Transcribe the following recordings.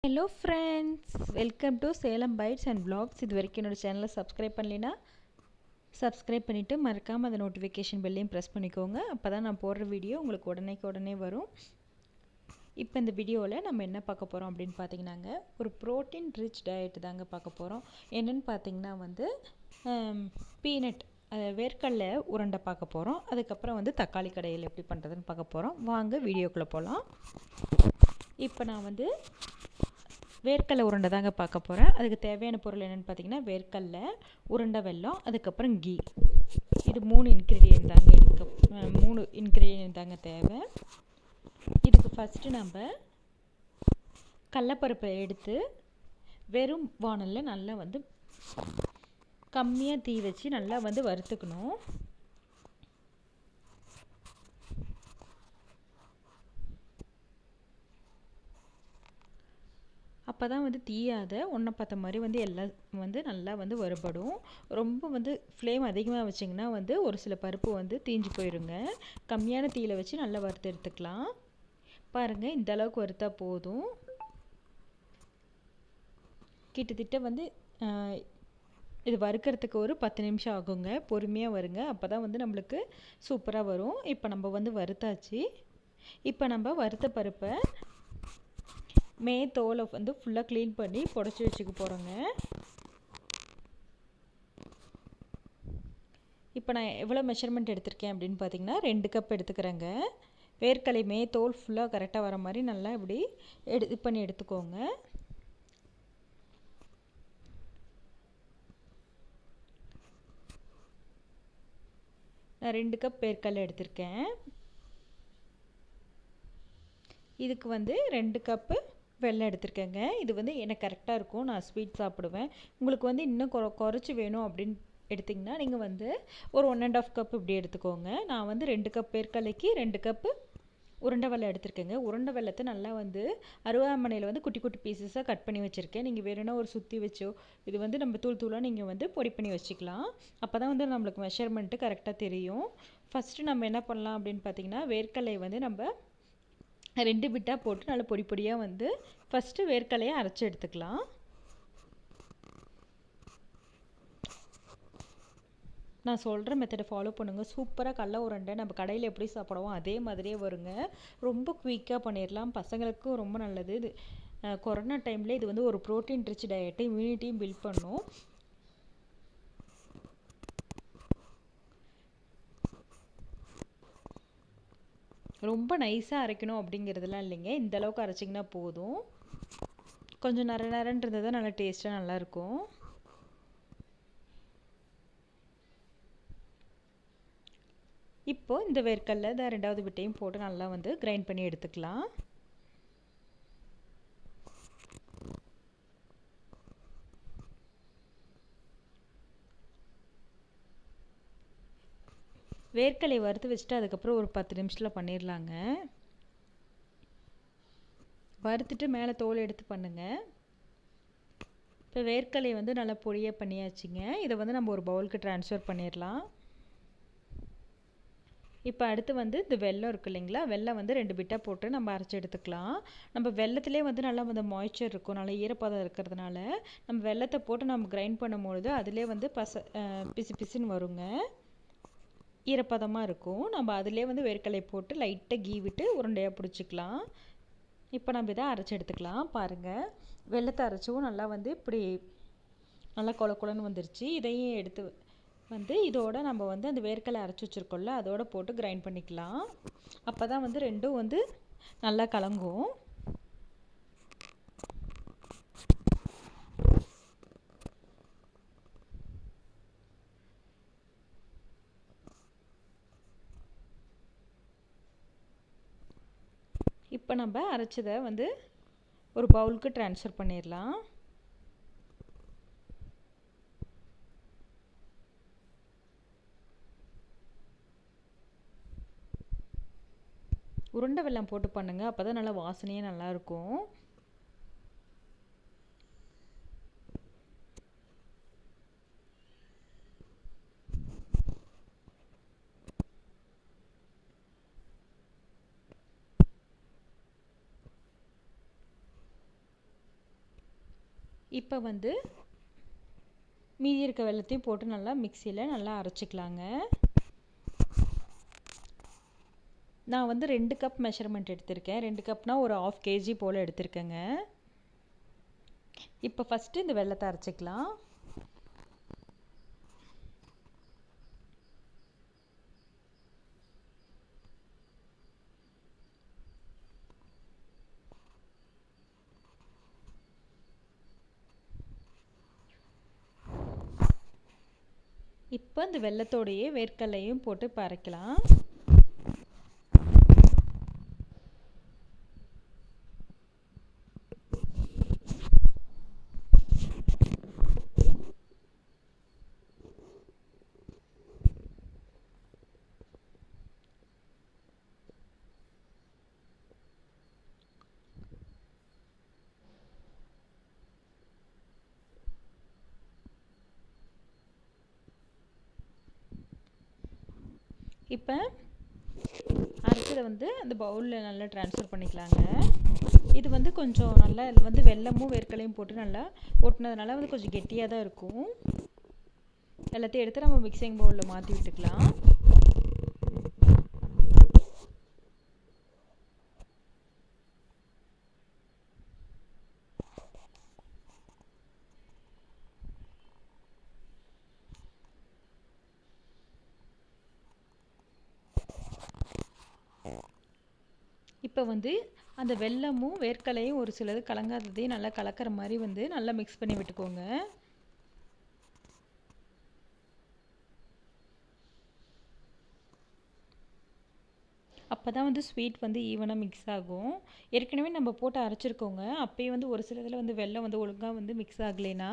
Hello friends, welcome to Salem bites and vlogs. இது வரைக்கும் என்னோடய சேனலை சப்ஸ்கிரைப் பண்ணலைன்னா சப்ஸ்கிரைப் பண்ணிவிட்டு மறக்காமல் அந்த நோட்டிஃபிகேஷன் பெல்லையும் ப்ரெஸ் பண்ணிக்கோங்க. அப்போ தான் நான் போடுற வீடியோ உங்களுக்கு உடனே வரும். இப்போ இந்த வீடியோவில் நம்ம என்ன பார்க்க போகிறோம் அப்படின்னு பார்த்தீங்கன்னாங்க, ஒரு ப்ரோட்டீன் ரிச் டயட் தாங்க பார்க்க போகிறோம். என்னென்னு பார்த்தீங்கன்னா பீனட் வேர்க்கடலை உருண்டை பார்க்க போகிறோம். அதுக்கப்புறம் தக்காளி கடையில் எப்படி பண்ணுறதுன்னு பார்க்க போகிறோம். வாங்க வீடியோக்குள்ளே போகலாம். இப்போ நான் வேர்க்கடலை உருண்டை தாங்க பார்க்க போகிறேன். அதுக்கு தேவையான பொருள் என்னென்னு பார்த்தீங்கன்னா, வேர்க்கடலை, உருண்டை வெல்லம், அதுக்கப்புறம் கீ. இது 3 இன்க்ரீடியன்ட் தாங்க தேவை. இதுக்கு ஃபஸ்ட்டு நம்ம கடலப்பருப்பை எடுத்து வெறும் வானலில் நல்லா கம்மியாக தீ வச்சு நல்லா வறுத்துக்கணும். அப்போ தான் தீயாத ஒன்றை பார்த்த மாதிரி எல்லாம் நல்லா வறுபடும். ரொம்ப ஃப்ளேம் அதிகமாக வச்சிங்கன்னா ஒரு சில பருப்பு தீஞ்சு போயிடுங்க. கம்மியான தீயில் வச்சு நல்லா வறுத்து எடுத்துக்கலாம். பாருங்கள், இந்த அளவுக்கு வறுத்தா போதும். கிட்டத்தட்ட இது வறுக்கிறதுக்கு ஒரு 10 நிமிஷம் ஆகுங்க. பொறுமையாக வருங்க. அப்போ தான் நம்மளுக்கு சூப்பராக வரும். இப்போ நம்ம வறுத்தாச்சு. இப்போ நம்ம வறுத்த பருப்பை தோலை ஃபுல்லாக க்ளீன் பண்ணி புடச்சி வச்சுக்க போகிறோங்க. இப்போ நான் எவ்வளோ மெஷர்மெண்ட் எடுத்திருக்கேன் அப்படின்னு பார்த்தீங்கன்னா, 2 கப் எடுத்துக்கிறேங்க. வேர்க்கடலை தோல் ஃபுல்லாக கரெக்டாக வர மாதிரி நல்லா இப்படி இது பண்ணி எடுத்துக்கோங்க. நான் 2 கப் வேர்க்கடலை எடுத்திருக்கேன். இதுக்கு 2 கப்பு வெல்லம் எடுத்திருக்கேங்க. இது எனக்கு கரெக்டாக இருக்கும். நான் ஸ்வீட் சாப்பிடுவேன். உங்களுக்கு இன்னும் குறைச்சி வேணும் அப்படின்னு எடுத்திங்கன்னா நீங்கள் ஒரு 1.5 கப் இப்படி எடுத்துக்கோங்க. நான் 2 கப் வேர்க்கடலைக்கு 2 கப்பு உருண்டை வெல்லம் எடுத்திருக்கேங்க. உருண்டை வெல்லத்தை நல்லா அருவாமனையில் குட்டி குட்டி பீசஸாக கட் பண்ணி வச்சுருக்கேன். நீங்கள் வேணும்னா ஒரு சுற்றி வச்சோ இது நம்ம தூளாக நீங்கள் பொடி பண்ணி வச்சுக்கலாம். அப்போ தான் நம்மளுக்கு மெஷர்மெண்ட்டு கரெக்டாக தெரியும். ஃபஸ்ட்டு நம்ம என்ன பண்ணலாம் அப்படின்னு பார்த்தீங்கன்னா, வேர்க்கடலை நம்ம 2 பிட்டாக போட்டு நல்லா பொடி பொடியாக ஃபஸ்ட்டு வேர்க்கடலையை அரைச்சி எடுத்துக்கலாம். நான் சொல்கிற மெத்தடை ஃபாலோ பண்ணுங்கள். சூப்பராக கடலை உருண்டை நம்ம கடையில் எப்படி சாப்பிடுவோம் அதே மாதிரியே வருங்க. ரொம்ப குயிக்காக பண்ணிடலாம். பசங்களுக்கும் ரொம்ப நல்லது. இது கொரோனா டைமில் இது ஒரு ப்ரோட்டீன் ரிச் டயட்டு, இம்யூனிட்டியும் பில்ட் பண்ணும். ரொம்ப நைஸாக அரைக்கணும் அப்படிங்கிறதுலாம் இல்லைங்க. இந்த அளவுக்கு அரைச்சிங்கன்னா போதும். கொஞ்சம் நரன்றது தான் நல்லா டேஸ்ட்டாக நல்லாயிருக்கும். இப்போது இந்த வேர்க்கடலை 2வது பிட்டையும் போட்டு நல்லா கிரைண்ட் பண்ணி எடுத்துக்கலாம். வேர்க்கடலை வறுத்து வச்சுட்டு அதுக்கப்புறம் ஒரு 10 நிமிஷத்தில் பண்ணிடலாங்க. வறுத்துட்டு மேலே தோல் எடுத்து பண்ணுங்கள். இப்போ வேர்க்கடலை நல்லா பொடியாக பண்ணியாச்சுங்க. இதை நம்ம ஒரு பவுலுக்கு ட்ரான்ஸ்ஃபர் பண்ணிடலாம். இப்போ அடுத்து இந்த வெல்லம் இருக்குது இல்லைங்களா, வெல்லம் 2 பிட்டாக போட்டு நம்ம அரைச்சி எடுத்துக்கலாம். நம்ம வெல்லத்திலே நல்லா மாய்ச்சர் இருக்கும், நல்லா ஈரப்பதம் இருக்கிறதுனால நம்ம வெல்லத்தை போட்டு நம்ம கிரைண்ட் பண்ணும்பொழுது அதிலே பிசு பிசுன்னு வருங்க. ஈரப்பதமாக இருக்கும். நம்ம அதிலே வேர்க்கடலை போட்டு லைட்டாக கீ விட்டு உருண்டையாக பிடிச்சிக்கலாம். இப்போ நம்ம இதை அரைச்சி எடுத்துக்கலாம். பாருங்கள், வெல்லத்தை அரைச்சவும் நல்லா இப்படி நல்லா கொலன்னு வந்துருச்சு. இதையும் எடுத்து இதோட நம்ம அந்த வேர்க்கடலை அரைச்சி வச்சுருக்கோம்ல அதோட போட்டு கிரைண்ட் பண்ணிக்கலாம். அப்போ தான் ரெண்டும் நல்லா கலங்கும். இப்போ நம்ம அரைச்சதை ஒரு பவுலுக்கு ட்ரான்ஸ்ஃபர் பண்ணிடலாம். உருண்டை வெல்லம் போட்டு பண்ணுங்கள். அப்போ தான் நல்லா வாசனையே நல்லாயிருக்கும். இப்போ வந்து மீதி இருக்க வெல்லத்தையும் போட்டு நல்லா மிக்சியில் நல்லா அரைச்சிக்கலாங்க. நான் வந்து 2 கப் மெஷர்மெண்ட் எடுத்திருக்கேன். 2 கப்னால் ஒரு 1/2 kg போல் எடுத்திருக்கேங்க. இப்போ ஃபஸ்ட்டு இந்த வெல்லத்தை அரைச்சிக்கலாம். இப்போ இந்த வெல்லத்தோடையே வேர்க்கடலையும் போட்டு இப்போ அரைக்கலாம். இப்போ அரைச்சதை வந்து அந்த பவுலில் நல்லா ட்ரான்ஸ்ஃபர் பண்ணிக்கலாங்க. இது வந்து கொஞ்சம் நல்லா வந்து வெல்லமும் வேர்க்கடலையும் போட்டு நல்லா ஒட்டினதுனால வந்து கொஞ்சம் கெட்டியாக தான் இருக்கும். எல்லாத்தையும் எடுத்து நம்ம மிக்சிங் பவுலில் மாற்றி விட்டுக்கலாம். இப்போ வந்து அந்த வெல்லமும் வேர்க்கடலையும் ஒரு சிலது கலங்காததையும் நல்லா கலக்கிற மாதிரி வந்து நல்லா மிக்ஸ் பண்ணி விட்டுக்கோங்க. அப்போ தான் வந்து ஸ்வீட் வந்து ஈவனாக மிக்ஸ் ஆகும். ஏற்கனவே நம்ம போட்டு அரைச்சிருக்கோங்க. அப்போயே வந்து ஒரு சில இதில் வந்து வெல்லம் வந்து ஒழுங்காக வந்து மிக்ஸ் ஆகலைன்னா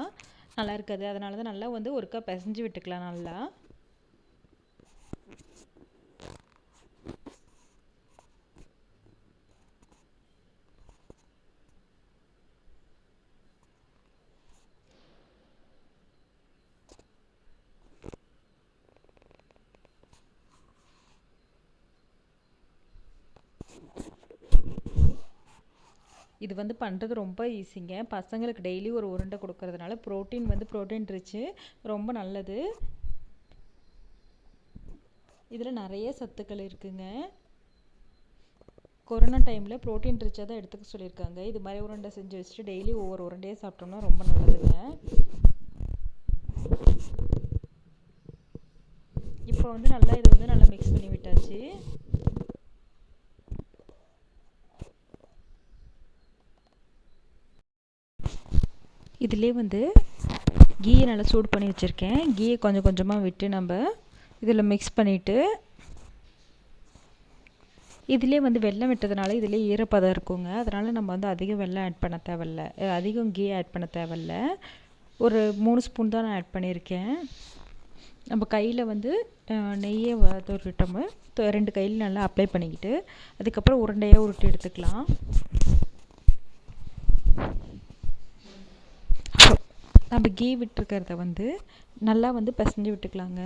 நல்லா இருக்காது. அதனால தான் நல்லா வந்து ஒருக்கா பிசைஞ்சு விட்டுக்கலாம் நல்லா. இது வந்து பண்ணுறது ரொம்ப ஈஸிங்க. பசங்களுக்கு டெய்லி ஒரு உருண்டை கொடுக்கறதுனால ப்ரோட்டீன் ரிச்சு, ரொம்ப நல்லது. இதில் நிறைய சத்துக்கள் இருக்குங்க. கொரோனா டைமில் ப்ரோட்டீன் ரிச்சாக தான் எடுத்துக்க சொல்லியிருக்காங்க. இது மாதிரி உருண்டை செஞ்சு வச்சுட்டு டெய்லி ஒவ்வொரு உருண்டையாக சாப்பிட்டோம்னா ரொம்ப நல்லதுங்க. இப்போ வந்து நல்லா இதை வந்து நல்லா மிக்ஸ் பண்ணி விட்டாச்சு. இதிலே வந்து கீயை நல்லா சூடு பண்ணி வச்சுருக்கேன். கீயை கொஞ்சம் கொஞ்சமாக விட்டு நம்ம இதில் மிக்ஸ் பண்ணிவிட்டு, இதிலே வந்து வெல்லம் விட்டதுனால இதிலே ஈரப்பதம் இருக்குங்க. அதனால் நம்ம வந்து அதிகம் வெல்லம் ஆட் பண்ண தேவையில்ல, அதிகம் கீ ஆட் பண்ண தேவையில்ல. ஒரு 3 ஸ்பூன் தான் நான் ஆட் பண்ணியிருக்கேன். நம்ம கையில் வந்து நெய்யை தொட்டுட்டோம். 2 கையில் நல்லா அப்ளை பண்ணிக்கிட்டு அதுக்கப்புறம் உருண்டையாக உருட்டி எடுத்துக்கலாம். நம்ம கீ விட்டுருக்கிறத வந்து நல்லா வந்து பிசைஞ்சு விட்டுக்கலாங்க.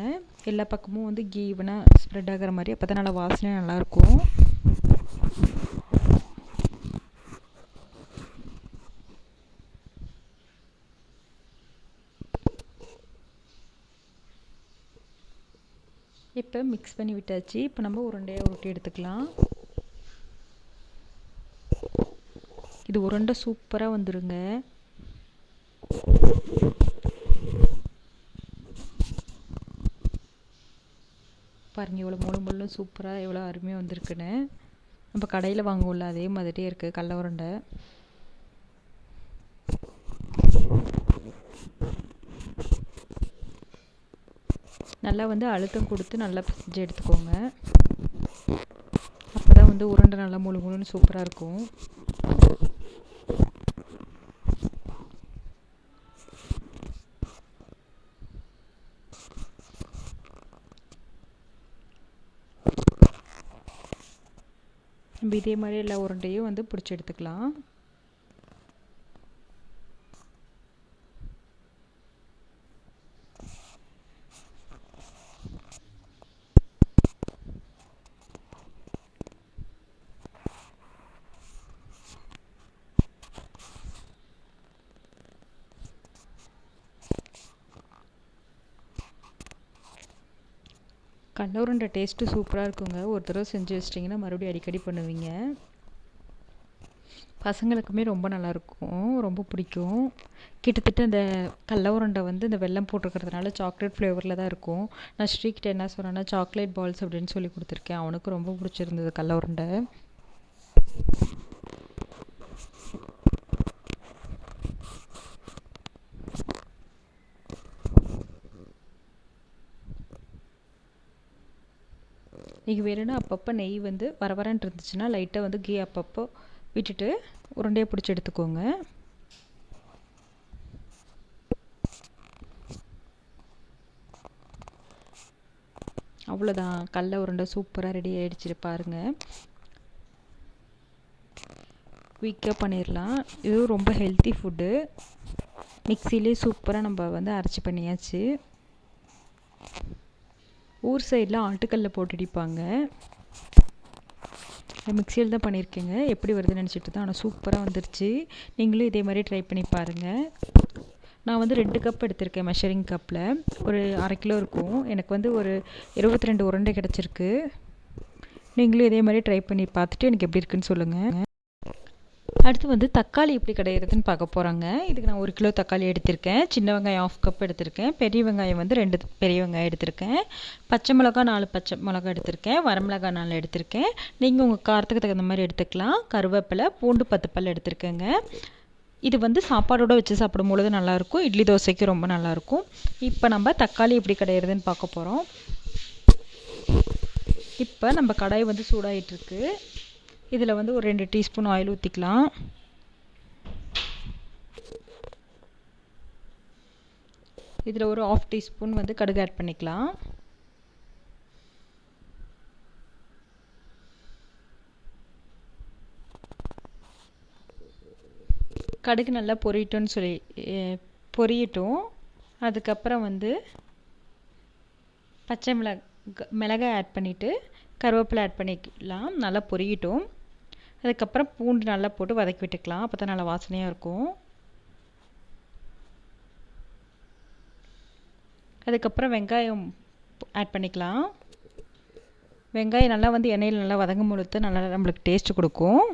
எல்லா பக்கமும் வந்து கீ ஈவனாக ஸ்ப்ரெட் ஆகிற மாதிரி. அப்போ தான் நல்லா வாசனையாக நல்லாயிருக்கும். இப்போ மிக்ஸ் பண்ணி விட்டாச்சு. இப்போ நம்ம உருண்டையாக உருட்டி எடுத்துக்கலாம். இது உருண்டை சூப்பராக வந்துடுங்க. பாருங்கள் இவ்வளோ முள்ளும் சூப்பராக எவ்வளோ அருமையாக வந்திருக்குன்னு. நம்ம கடையில் வாங்குவோம்ல அதே மாதிரியே இருக்குது கடல உருண்டை. நல்லா வந்து அழுத்தம் கொடுத்து நல்லா பிசைஞ்சு எடுத்துக்கோங்க. அப்போ தான் வந்து உருண்டை நல்லா முழுன்னு சூப்பராக இருக்கும். நம்ம இதே மாதிரி எல்லா உருண்டையும் வந்து பிடிச்சி எடுத்துக்கலாம். கடல உருண்டை டேஸ்ட்டு சூப்பராக இருக்குங்க. ஒரு தடவை செஞ்சு வச்சிட்டிங்கன்னா மறுபடியும் அடிக்கடி பண்ணுவீங்க. பசங்களுக்குமே ரொம்ப நல்லாயிருக்கும், ரொம்ப பிடிக்கும். கிட்டத்தட்ட அந்த கடல உருண்டை வந்து இந்த வெல்லம் போட்டிருக்கிறதுனால சாக்லேட் ஃப்ளேவரில் தான் இருக்கும். நான் ஸ்ரீகிட்ட என்ன சொன்னேன்னா சாக்லேட் பால்ஸ் அப்படின்னு சொல்லி கொடுத்துருக்கேன். அவனுக்கு ரொம்ப பிடிச்சிருந்தது கடல உருண்டை. நீங்கள் வேணும்னா அப்பப்போ நெய் வந்து வரன்னு இருந்துச்சுன்னா லைட்டாக வந்து கீ அப்பப்போ விட்டுட்டு உருண்டையை பிடிச்சி எடுத்துக்கோங்க. அவ்வளோதான், கடல உருண்டை சூப்பராக ரெடி ஆகிடுச்சு பாருங்கள். குயிக்காக பண்ணிடலாம். இதுவும் ரொம்ப ஹெல்த்தி ஃபுட்டு. மிக்சிலே சூப்பராக நம்ம வந்து அரைச்சி பண்ணியாச்சு. ஊர் சைடில் ஆட்டுக்கல்ல போட்டு அடிப்பாங்க. மிக்சியில் தான் பண்ணியிருக்கேங்க. எப்படி வருதுன்னு நினச்சிட்டு தான், ஆனால் சூப்பராக வந்துருச்சு. நீங்களும் இதே மாதிரி ட்ரை பண்ணி பாருங்கள். நான் வந்து 2 கப் எடுத்திருக்கேன் மெஷரிங் கப்பில். ஒரு 1/2 கிலோ இருக்கும். எனக்கு வந்து ஒரு 22 உருண்டை கிடச்சிருக்கு. நீங்களும் இதே மாதிரி ட்ரை பண்ணி பார்த்துட்டு எனக்கு எப்படி இருக்குன்னு சொல்லுங்கள். அடுத்து வந்து தக்காளி எப்படி கிடையிறதுன்னு பார்க்க போகிறாங்க. இதுக்கு நான் 1 கிலோ தக்காளி எடுத்திருக்கேன். சின்ன வெங்காயம் 1/2 கப் எடுத்திருக்கேன். பெரிய வெங்காயம் வந்து 2 பெரிய வெங்காயம் எடுத்திருக்கேன். பச்சை மிளகா 4 பச்சை மிளகா எடுத்திருக்கேன். வரமிளகா 4 எடுத்திருக்கேன். நீங்கள் உங்கள் காரத்துக்கு தகுந்த மாதிரி எடுத்துக்கலாம். கருவேப்பிலை, பூண்டு 10 பல் எடுத்திருக்கேங்க. இது வந்து சாப்பாடோடு வச்சு சாப்பிடும்பொழுது நல்லாயிருக்கும். இட்லி தோசைக்கு ரொம்ப நல்லாயிருக்கும். இப்போ நம்ம தக்காளி எப்படி கிடையிறதுன்னு பார்க்க போகிறோம். இப்போ நம்ம கடாய் வந்து சூடாகிட்டுருக்கு. இதில் வந்து ஒரு 2 டீஸ்பூன் ஆயில் ஊற்றிக்கலாம். இதில் ஒரு 1/2 டீஸ்பூன் வந்து கடுகு ஆட் பண்ணிக்கலாம். கடுகு நல்லா பொரியட்டும். அதுக்கப்புறம் வந்து பச்சை மிளகாய் ஆட் பண்ணிவிட்டு கருவேப்பிலை ஆட் பண்ணிக்கலாம். நல்லா பொரியட்டும். அதுக்கப்புறம் பூண்டு நல்லா போட்டு வதக்கி விட்டுக்கலாம். அப்போ தான் நல்லா வாசனையாக இருக்கும். அதுக்கப்புறம் வெங்காயம் ஆட் பண்ணிக்கலாம். வெங்காயம் நல்லா வந்து எண்ணெயில் நல்லா வதங்கும் பொழுது நல்லா நம்மளுக்கு டேஸ்ட்டு கொடுக்கும்.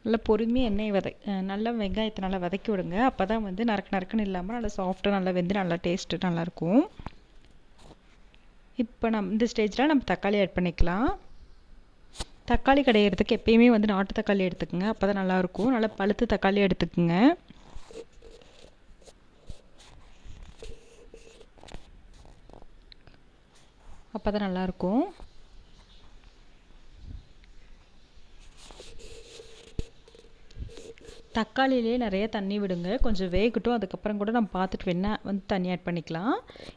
நல்லா பொறுமையாக நல்லா வெங்காயத்தை நல்லா வதக்கி விடுங்க. அப்போ தான் வந்து நறுக்குன்னு இல்லாமல் நல்லா சாஃப்டாக நல்லா வெந்து நல்லா டேஸ்ட்டு நல்லாயிருக்கும். இப்போ இந்த ஸ்டேஜில் நம்ம தக்காளி ஆட் பண்ணிக்கலாம். தக்காளி கடையிறதுக்கு எப்பயுமே வந்து நாட்டு தக்காளி எடுத்துக்கோங்க. அப்போ தான் நல்லாயிருக்கும். நல்லா பழுத்து தக்காளி எடுத்துக்கோங்க. அப்போ தான் நல்லாயிருக்கும். தக்காளியிலே நிறைய தண்ணி விடுங்க. கொஞ்சம் வேகட்டும். அதுக்கப்புறம் கூட நம்ம பார்த்துட்டு வேணா வந்து தண்ணி ஆட் பண்ணிக்கலாம்.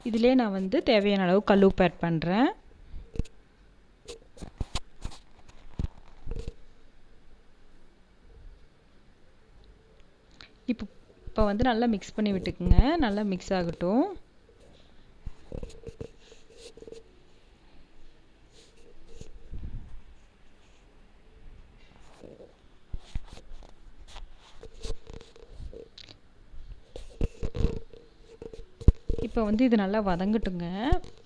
இதிலே நான் வந்து தேவையான அளவு கல் உப்பு ஆட் பண்ணுறேன். இப்போ வந்து நல்லா மிக்ஸ் பண்ணி விட்டுக்குங்க. நல்லா மிக்ஸ் ஆகட்டும். இப்போ வந்து இது நல்லா வதங்கட்டுங்க.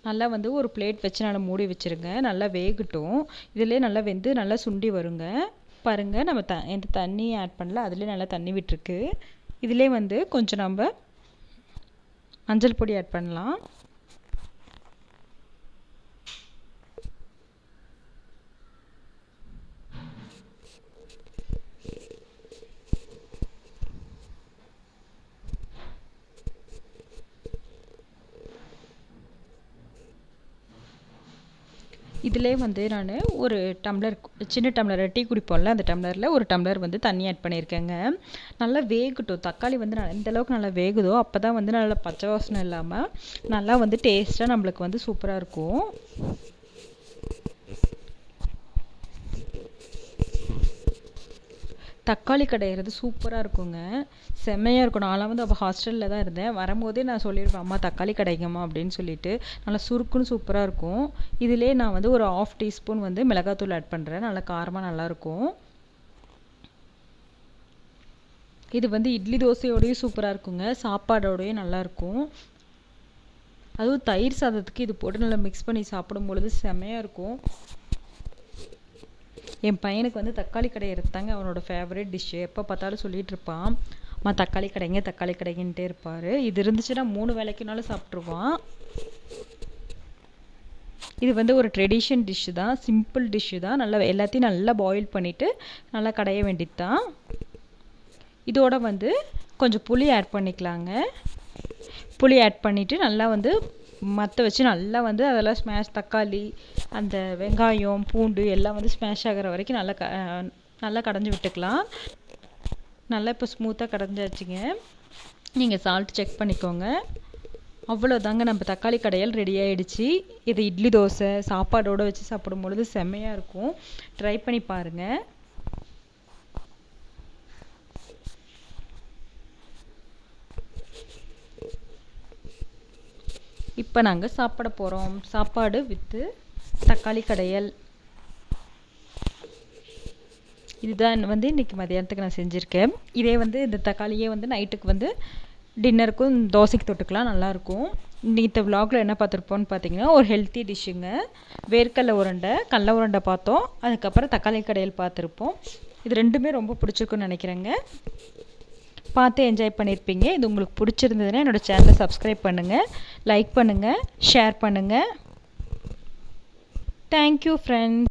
நல்லா வந்து ஒரு பிளேட் வச்சு நல்லா மூடி வச்சுருங்க. நல்லா வேகட்டும். இதிலே நல்லா வெந்து நல்லா சுண்டி வருங்க. பாருங்கள், நம்ம எந்த தண்ணியும் ஆட் பண்ணல. அதிலே நல்லா தண்ணி விட்டுருக்கு. இதிலே வந்து கொஞ்சம் நம்ம மஞ்சள் பொடி ஆட் பண்ணலாம். இதிலே வந்து நான் ஒரு டம்ளர், சின்ன டம்ளர் டீ குடிப்போம்ல, அந்த டம்ளரில் ஒரு டம்ளர் வந்து தண்ணி ஆட் பண்ணியிருக்கேங்க. நல்லா வேகட்டும். தக்காளி வந்து எந்த அளவுக்கு நல்லா வேகுதோ அப்போ தான் வந்து நல்லா பச்சை வாசனை இல்லாமல் நல்லா வந்து டேஸ்ட்டாக நம்மளுக்கு வந்து சூப்பராக இருக்கும். தக்காளி கடையிறது சூப்பராக இருக்குங்க. செம்மையாக இருக்கும். நான்லாம் வந்து அப்போ ஹாஸ்டலில் தான் இருந்தேன். வரும்போதே நான் சொல்லிடுவேன், அம்மா தக்காளி கடைங்கம்மா அப்படின்னு சொல்லிட்டு. நல்லா சுருக்குன்னு சூப்பராக இருக்கும். இதிலே நான் வந்து ஒரு 1/2 டீஸ்பூன் வந்து மிளகாத்தூள் ஆட் பண்ணுறேன். நல்லா காரமாக நல்லாயிருக்கும். இது வந்து இட்லி தோசையோடையும் சூப்பராக இருக்குங்க, சாப்பாடோடையும் நல்லாயிருக்கும். அதுவும் தயிர் சாதத்துக்கு இது போட்டு நல்லா மிக்ஸ் பண்ணி சாப்பிடும் பொழுது செமையாக இருக்கும். என் பையனுக்கு வந்து தக்காளி கடை எடுத்தாங்க அவனோட ஃபேவரட் டிஷ்ஷு. எப்போ பார்த்தாலும் சொல்லிகிட்டு இருப்பான், அம்மா தக்காளி கடைங்கன்ட்டே இருப்பார். இது இருந்துச்சுன்னா 3 வேளைக்குனாலும் சாப்பிட்ருவான். இது வந்து ஒரு ட்ரெடிஷன் டிஷ்ஷு தான், சிம்பிள் டிஷ்ஷு தான். நல்லா எல்லாத்தையும் நல்லா பாயில் பண்ணிவிட்டு நல்லா கடைய வேண்டியது தான். இதோட வந்து கொஞ்சம் புளி ஆட் பண்ணிக்கலாங்க. புளி ஆட் பண்ணிவிட்டு நல்லா வந்து மற்ற வச்சு நல்லா வந்து அதெல்லாம் தக்காளி அந்த வெங்காயம் பூண்டு எல்லாம் வந்து ஸ்மாஷ் ஆகிற வரைக்கும் நல்லா கடைஞ்சி விட்டுக்கலாம். நல்லா இப்போ ஸ்மூத்தாக கடைஞ்சாச்சுங்க. நீங்கள் சால்ட் செக் பண்ணிக்கோங்க. அவ்வளோதாங்க, நம்ம தக்காளி கடையல் ரெடி ஆகிடுச்சு. இது இட்லி தோசை சாப்பாடோடு வச்சு சாப்பிடும் பொழுது செம்மையாக இருக்கும். ட்ரை பண்ணி பாருங்கள். இப்போ நாங்கள் சாப்பிட போகிறோம். சாப்பாடு வித்து தக்காளி கடையல். இதுதான் வந்து இன்றைக்கி மதியானத்துக்கு நான் செஞ்சுருக்கேன். இதே வந்து இந்த தக்காளியே வந்து நைட்டுக்கு வந்து டின்னருக்கும் தோசைக்கு தொட்டுக்கலாம், நல்லாயிருக்கும். இன்றைக்கி விலாகில் என்ன பார்த்துருப்போன்னு பார்த்தீங்கன்னா ஒரு ஹெல்த்தி டிஷ்ஷுங்க. வேர்க்கடலை உருண்டை, கடல உருண்டை பார்த்தோம். அதுக்கப்புறம் தக்காளி கடையல் பார்த்துருப்போம். இது ரெண்டுமே ரொம்ப பிடிச்சிருக்குன்னு நினைக்கிறேங்க. பார்த்து என்ஜாய் பண்ணியிருப்பீங்க. இது உங்களுக்கு பிடிச்சிருந்ததுன்னா என்னோடய சேனலை சப்ஸ்கிரைப் பண்ணுங்கள், லைக் பண்ணுங்கள், ஷேர் பண்ணுங்கள். Thank you friends.